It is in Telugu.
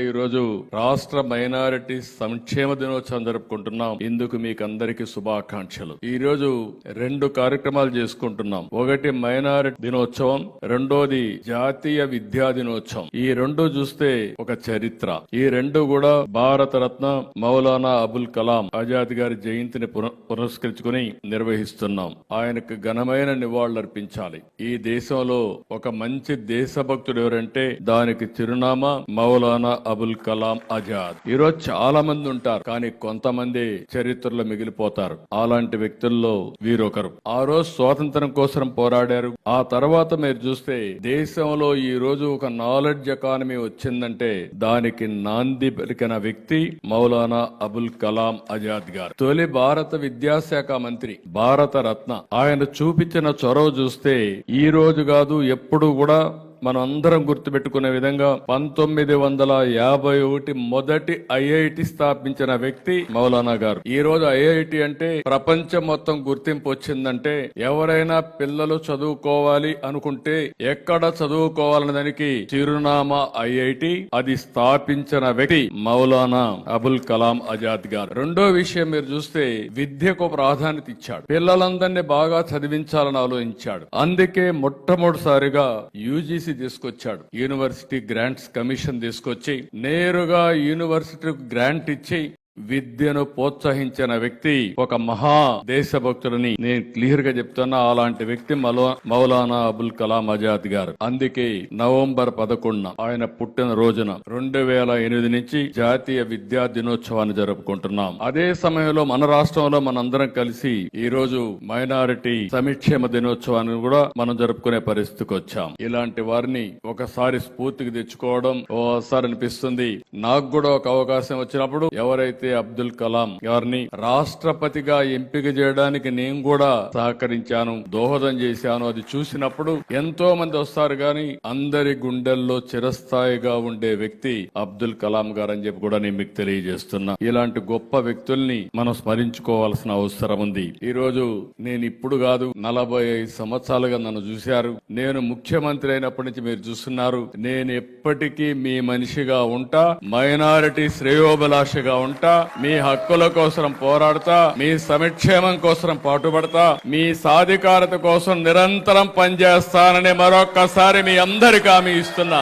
ఈ రోజు రాష్ట్ర మైనారిటీ సంక్షేమ దినోత్సవం జరుపుకుంటున్నాం. ఇందుకు మీకు అందరికీ శుభాకాంక్షలు. ఈ రోజు 2 కార్యక్రమాలు చేసుకుంటున్నాం. ఒకటి మైనారిటీ దినోత్సవం, రెండోది జాతీయ విద్యా దినోత్సవం. ఈ 2 చూస్తే ఒక చరిత్ర. ఈ 2 కూడా భారత రత్న మౌలానా అబుల్ కలాం ఆజాద్ గారి జయంతిని పురస్కరించుకుని నిర్వహిస్తున్నాం. ఆయనకు ఘనమైన నివాళులర్పించాలి. ఈ దేశంలో ఒక మంచి దేశభక్తుడు ఎవరంటే దానికి చిరునామా మౌలానా అబుల్ కలాం ఆజాద్. ఈరోజు చాలా మంది ఉంటారు, కానీ కొంతమంది చరిత్రలో మిగిలిపోతారు. అలాంటి వ్యక్తుల్లో వీరొకరు. ఆ రోజు స్వాతంత్రం కోసం పోరాడారు. ఆ తర్వాత మీరు చూస్తే దేశంలో ఈ రోజు ఒక నాలెడ్జ్ ఎకానమీ వచ్చిందంటే దానికి నాంది పలికిన వ్యక్తి మౌలానా అబుల్ కలాం ఆజాద్ గారు. తొలి భారత విద్యాశాఖ మంత్రి, భారత రత్న. ఆయన చూపించిన చొరవ చూస్తే ఈ రోజు కాదు ఎప్పుడు కూడా మనం అందరం గుర్తుపెట్టుకునే విధంగా 1951 మొదటి ఐఐటి స్థాపించిన వ్యక్తి మౌలానా గారు. ఈ రోజు ఐఐటి అంటే ప్రపంచం మొత్తం గుర్తింపు వచ్చిందంటే ఎవరైనా పిల్లలు చదువుకోవాలి అనుకుంటే ఎక్కడ చదువుకోవాలనే దానికి చిరునామా ఐఐటి. అది స్థాపించిన వ్యక్తి మౌలానా అబుల్ కలాం ఆజాద్ గారు. రెండో విషయం మీరు చూస్తే విద్యకు ప్రాధాన్యత ఇచ్చాడు. పిల్లలందరినీ బాగా చదివించాలని ఆలోచించాడు. అందుకే మొట్టమొదటిసారిగా యూజీసీ తీసుకొచ్చాడు. యూనివర్సిటీ గ్రాంట్స్ కమిషన్ తీసుకొచ్చి నేరుగా యూనివర్సిటీకి గ్రాంట్ ఇచ్చి విద్యను ప్రోత్సహించిన వ్యక్తి ఒక మహా దేశభక్తులని నేను క్లియర్ గా చెప్తున్నా. అలాంటి వ్యక్తి మౌలానా అబుల్ కలాం ఆజాద్ గారు. అందుకే నవంబర్ 11 ఆయన పుట్టిన రోజున 2008 నుంచి జాతీయ విద్యా దినోత్సవాన్ని జరుపుకుంటున్నాం. అదే సమయంలో మన రాష్ట్రంలో మనందరం కలిసి ఈ రోజు మైనారిటీ సంక్షేమ దినోత్సవాన్ని కూడా మనం జరుపుకునే పరిస్థితికి వచ్చాం. ఇలాంటి వారిని ఒకసారి స్ఫూర్తికి తెచ్చుకోవడం ఓసారి అనిపిస్తుంది. నాకు కూడా ఒక అవకాశం వచ్చినప్పుడు ఎవరైతే అబ్దుల్ కలాం గారిని రాష్ట్రపతిగా ఎంపిక చేయడానికి నేను కూడా సహకరించాను, దోహదం చేశాను. అది చూసినప్పుడు ఎంతో మంది వస్తారు, గాని అందరి గుండెల్లో చిరస్థాయిగా ఉండే వ్యక్తి అబ్దుల్ కలాం గారు అని చెప్పి కూడా నేను మీకు తెలియజేస్తున్నా. ఇలాంటి గొప్ప వ్యక్తుల్ని మనం స్మరించుకోవాల్సిన అవసరం ఉంది. ఈ రోజు నేను ఇప్పుడు కాదు 45 సంవత్సరాలుగా నన్ను చూశారు. నేను ముఖ్యమంత్రి అయినప్పటి నుంచి మీరు చూస్తున్నారు. నేను ఎప్పటికీ మీ మనిషిగా ఉంటా, మైనారిటీ శ్రేయోభిలాషగా ఉంటా, మీ హక్కుల కోసం పోరాడతా, మీ సంక్షేమం కోసం పాటుపడతా, మీ సాధికారత కోసం నిరంతరం పనిచేస్తానని మరొక్కసారి మీ అందరికీ హామీ ఇస్తున్నా.